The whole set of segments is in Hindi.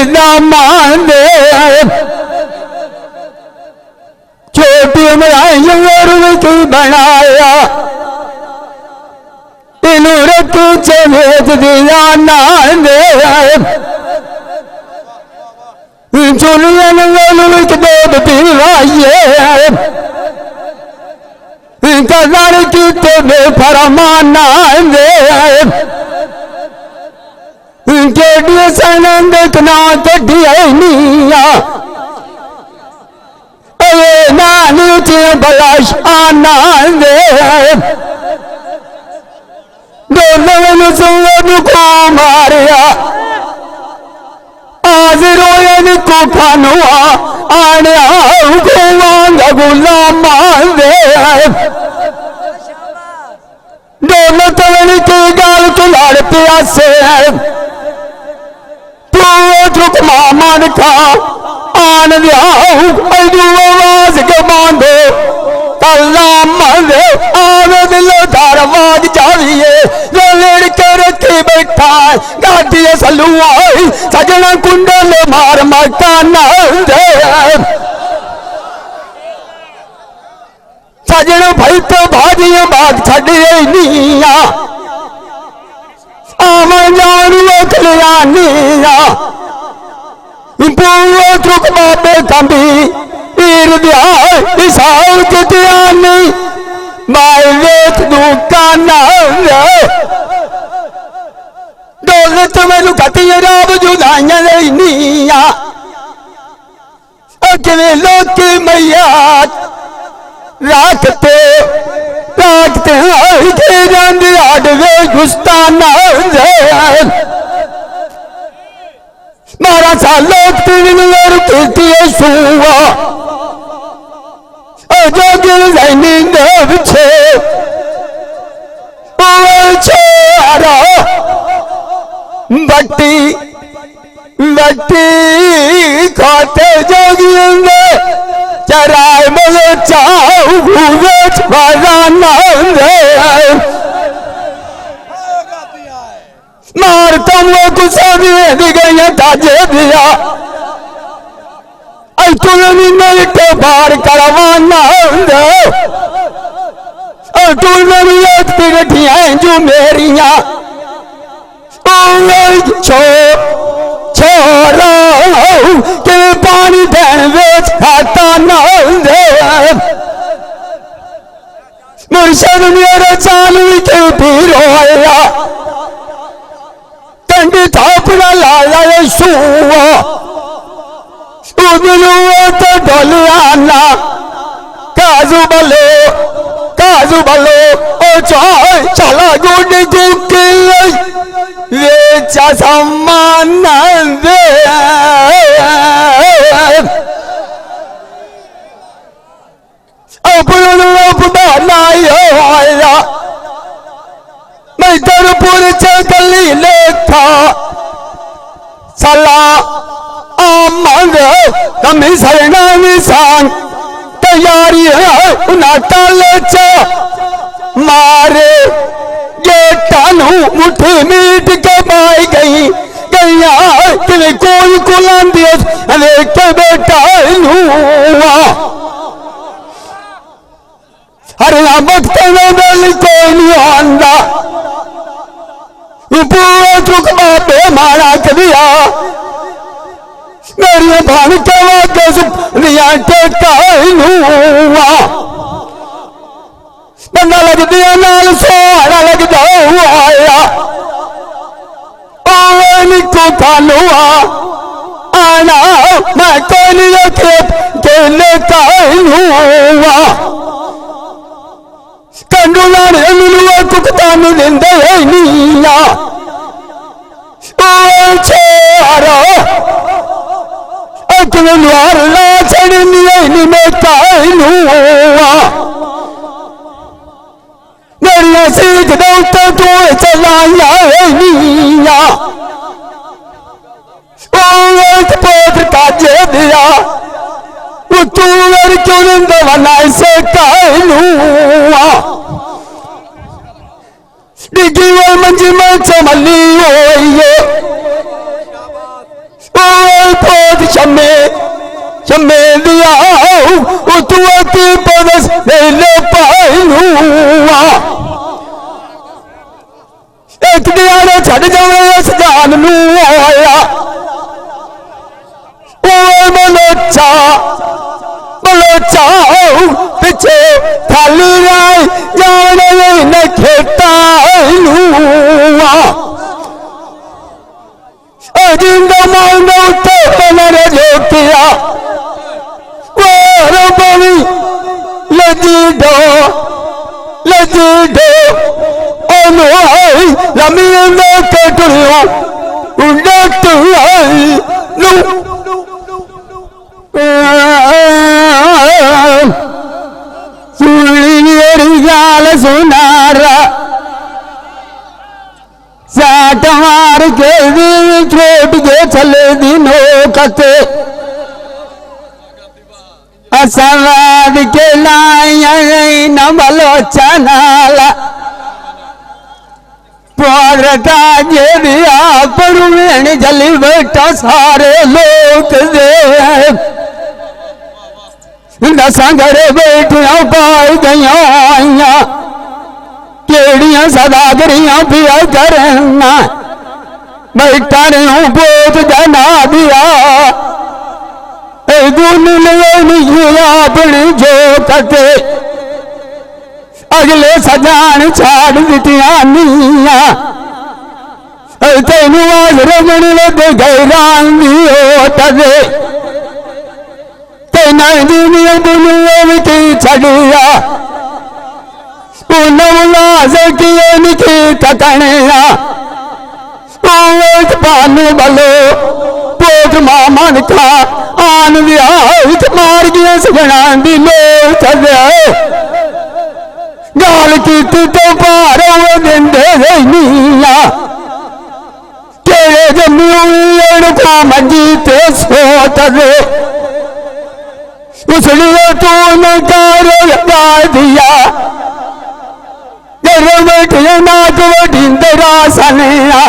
ना मान दे छोटी उम्र की बनाया तेनू रखी चवेत दिया नान दे चुनियन एक दूध पीवाइए कदर की तेरे फरमाना दे केडी सनंद ना कटिया नीया नानी चे बलाश आना दे दोनों सुन को मारिया आज रोयन को खानुआ आने आओ गुलाम दे दोनों तवनी की गाल को लाड़ प्यासे तू झुक मामन का आन आवाज के बांधो कलाम दे आवे दिलो धारवाज जाविए जो लड़के रखी बैठा गाड़ी सलुआ सजना कुंडल मार मकाना दे सजना भाई तो भाजी बात छड़े नीया आम जान लिया नीया पूरा चुक बाबे कंबी पीर दिया इसाल कितियानी माय वेच दुकाना दौलत में कती राब जुदाइया नीया अगले लोग की मैया राखते जाते आडवे गुस्ताना मारा सालों तीन सुआ जो गिर पीछे बट्टी बट्टी खाते जोगियेंगे चराय मले चाऊ भूवेच बाजाना मारता हुआ गुस्सा दिए गई ताजे दिया तुलनी नहीं तो बार करवाना तुलनिया जो मेरिया छोरा के पानी देन वेच खाता ना मुर्शद मेरे चालू के पीर होया कंडी थापड़ा लाया सुआ तो डोलियाना काजू बलो ओ चला गुड गुकिल वेचा सम्मान दे अपना आया मैं दरपुर चली लेखा सला कमी सरना निशान तैयारी है नाटल मारे गेटानू मुठी मीट के पाई गई गैया कि कोई कुलान के बेटा हरे वक्त में कोई नहीं आंदा पूरा चुक बाबे मारा दिया मेरी भान के वाके बंदा लग दिया नाल सोहरा लग जाओ आया को खालुआ आना मैं कोई नहीं रखे केले का कंडूला ने मिलुआ कुकता में निंदे नीला छोरा अकल लुआर ला चढ़नी में कालुआ मेरी सीख दो तो चलाया नीला पोत काजे दिया तू क्यों बनाए से कालुआ डिगी वो मंजी में चमली हो शमे शमे दिया उतुअती पदस ले पाइलूआ एक दिया ने छड़ जावे इस जान नू आया ओए बलोचा बलोचा पिछे खाली राय जाने न खेता लूआ जिंदा मांगो तो पलर जोतिया वो बनी लजी दो अनुआई लमीन के टुरियो उन्नत आई लू सुनी गाल सुनारा साठ मार के दिल छोट के चले दिनों कते असवाद के लाया न बलोचा नाला पौरता जे दिया परुवेण जली बैठा सारे लोग दे दसा घरे बैठिया पाई गया केड़िया सदागरियां पिया करना बैठा रहा बोझ जना दिया अपनी जो कते अगले सजान छाड़ दितिया नीया तेनू आज रमन लग गैरान तदे तेना दुनिया दुनिया की छड़िया की तकनिया पानी बलो पोत मामन का आन दिया मार गया सगना दी लो गाल की तो पार देंदे नीला तेरे जमीन को मंजी ते सोत दे उसलिए तू न कर लगा दिया नाथ वडिंदरा सनिया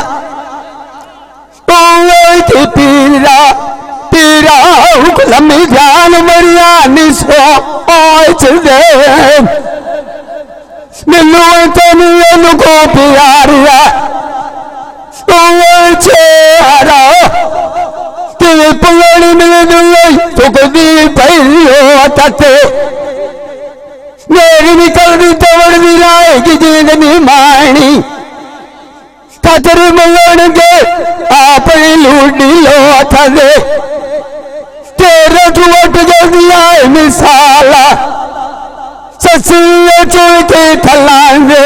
पीरा पीरा लम्मी जान मरिया निसो आज दे मिलू तेन को प्यारिया चेहरा तेरे पुरानी मिल चुकती पहली तते मेरी निकलती तवड़ भी लाएगी जिंदगी माणी खतर मलन के अपनी लूटी लो थे तेरे चुवट जल्दी आए मिसाला ससिया चुके थलांगे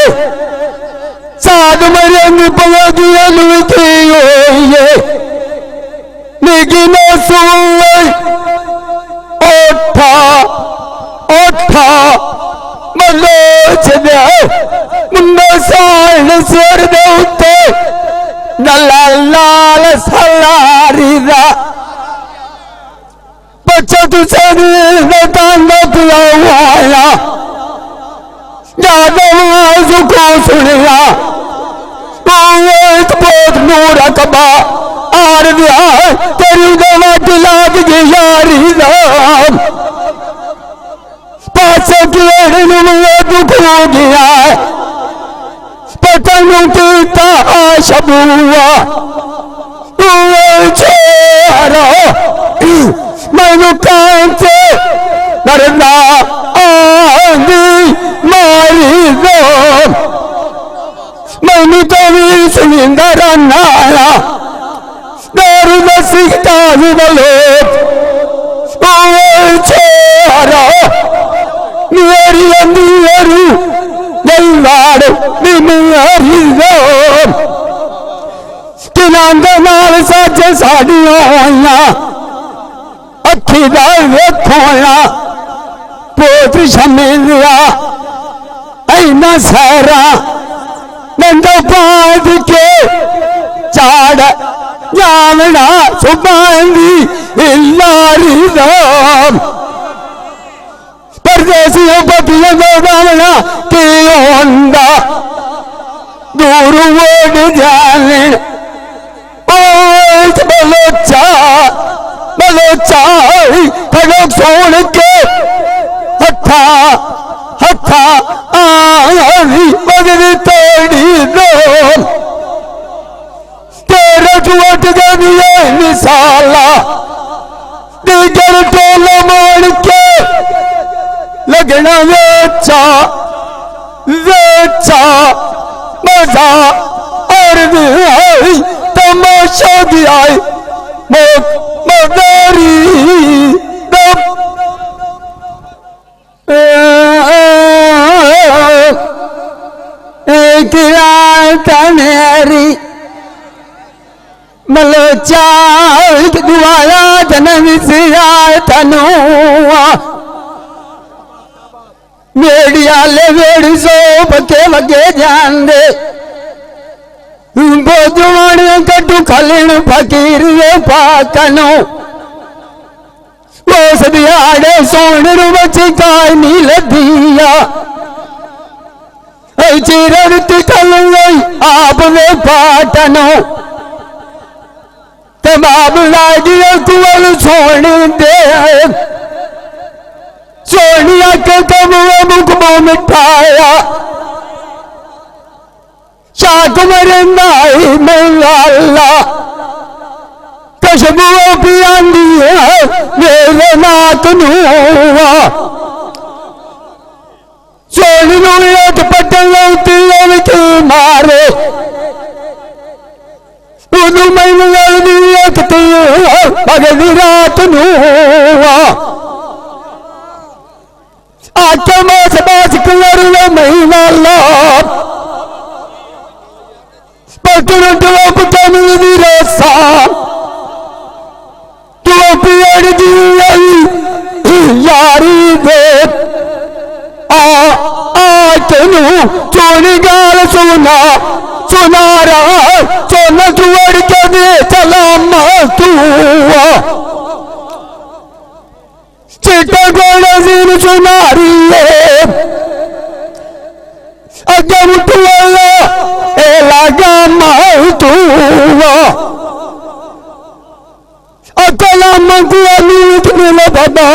साध मरंग पलगिया लुकी होइए लेकिन सुई ओठा ओठा मलोच दे मुंडा साल सिर दे उत्ते नला लाल सलारी दा बच्चा तुझे नहीं तांगा पिया हुआ यादव को सुनिया बहुत नूर अकबा आर दिया तेरी दवा दिलाद की यारी राम पास दुख हो गया पतन पीता शबुआ मैनू कांचे मरना आंधी मारी दो मैनू तो भी सुनिंदा नाया दारू में सीखता भी बोलो मेरी अंदरू नहीं वाड़ मेरी रोम किनांदे नाल सज साड़ियां होइया अखी दा वेखोया पोत शमिलिया ऐना सारा नंदा पाद के चाड़ जावना सुबांदी इल्लारी राम परदेसियों पतियों को जावना की होंदा दूर वोड जाने बलोचा चाई खड़क सोन के हथा हथा आई मगरी तोड़ी दो तेरे जुट गए मिसाला दिगर टोला मोड़ के लगना वेचा वेचा मजा और भी तमाशा भी आई मदारी एक रात मेरी मलोचा दुआया जन्म सिया तनुआ मेड़ी आले मेड़ी सो बके बगे जान दे बोझवाने कटू खलिन फकीर वे पाकनो वो सदियाड़े सोने बची काय नी लदिया चिरती खल गई आप वे पाटनो तमाम लागिया कुवल सोने दे सोनिया के कबुआ मुखमो मिठाया शाक मरंदाई मंगाला कशबुआ पियांदी है मेरे नाथ नुआ सोनी नुयत पटल की मारे उनु मंगल नियत भगवी रात नुआ आके मास बास कलर महीना लाभ पटन टोप तमिल रसा टोपियड़ दी यारी दे आ तेनू चोनी गाल सुना सुनारा सोना जुड़ के दे चला तूआ चिट्टा गोड़ा जीन सुनारी अगर उठवाला ए लगा माई तूआ अकला मंगुआ नीत मिला बाबा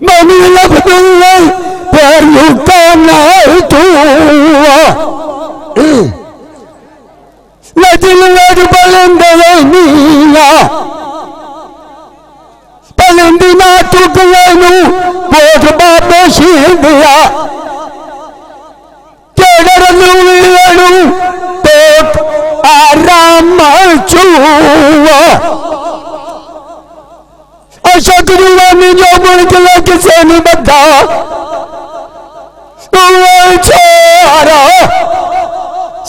मनी लफदुल्ला पर युका नाई तूआ लजिल लज बलंद नीला पलंदी ना टूट लेनू बोझ बाबे शींदिया केडर लूणू पेट आराम चूआ अशतुरुवानी जो मुड़कले किसे नहीं बता छोरा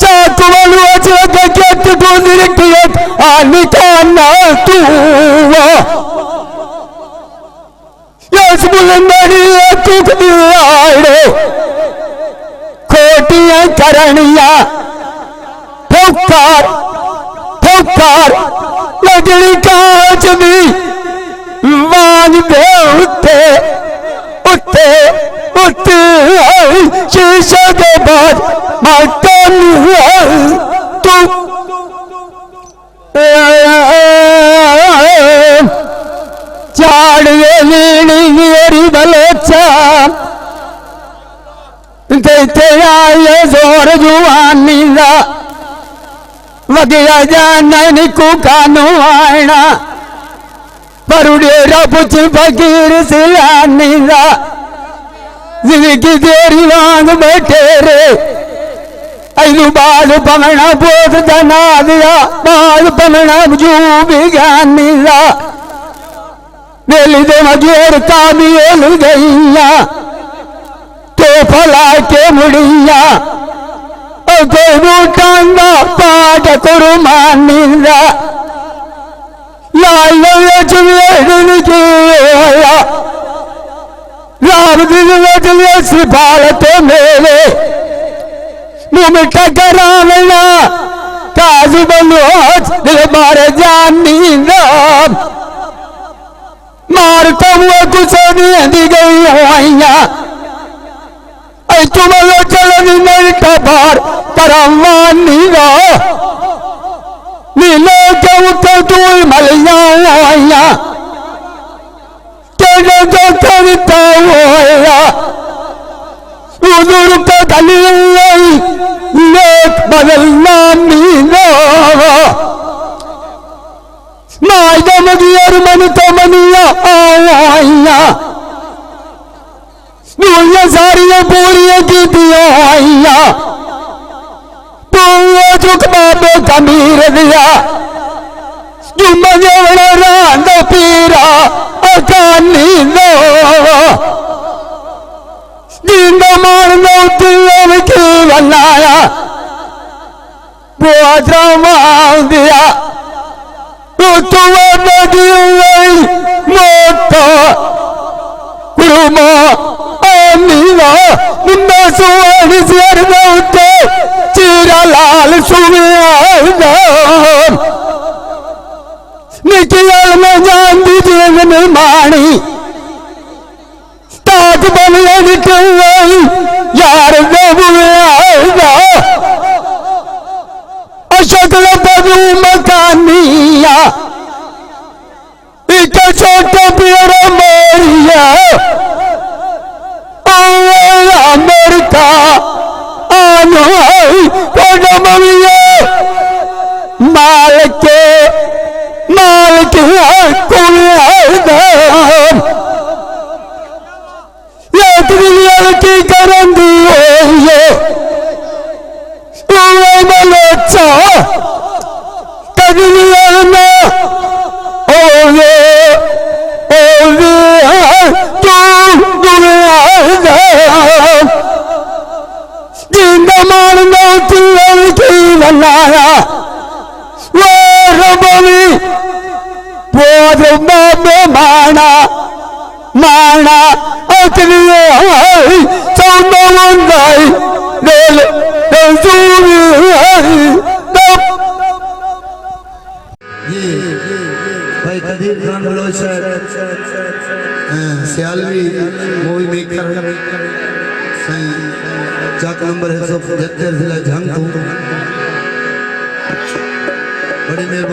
साकुवालू अचरक केट गुंदिर कियत आनिकाना तूआ यस बुलंदरी तुक दियाड़े खोटियां करनिया फुकार फुकार लगड़ी कांच भी वान दे उत्ते उत्ते उत्ते शीशे के बाद मटन तू चाड़ लीनी मेरी बलोचा देते आए जोर जुआनी दा वगया जाना निकू कानू आना परुड़ेरा पुछ फकीर सिलानी दा जिंदगी तेरी वांग बैठे रे ऐलू बाल पमना पोत जना दिया बाल पमना जू भी ज्ञानी दा मेली दे मजूर काबिल गईया तो फला के मुड़िया टांगा पाठ कुरमानी दा लाल राम दिन सिफारत मेरे मुँह मिठा करावना काजू बलोच दिल मारे जानी राम मार हुआ कुछ नहीं दी गई हुआ तुम चलन नहीं खबर परवानी नीलो के तू मलिया तेरे जो करता होया उधर का दलील लेख बदलना मीनो मायदा मदियर मन तो मनिया आया दुनिया सारियां पूरियां की दिया पूरा चुक बाबे कमीर दिया जुम्मन रांद पीरा अकानी लो जिंदा मारना उतने की बनाया बहुत रमान दिया तुवे नदी मोटा कुरुमा आनीला मुन्ना सुवानी सिर नौते चीरा लाल सुविया निकल में जान दी जीवन मानी ताज बनिया निकल यार देवुआ अशकल बदू मकानिया एक छोटा प्यारा मोरिया अमेरिका आनो कोडमिया माल के की करन दी मलोचा कदलिया में जिंदा मारना तुझे की बनाया वो रबी वो माना माना अकलिए सौंदर्य दिल भाई Qadeer Khan Baloch Sialvi movie maker Chak number है 175 जिला झांग बड़ी मेहरबानी।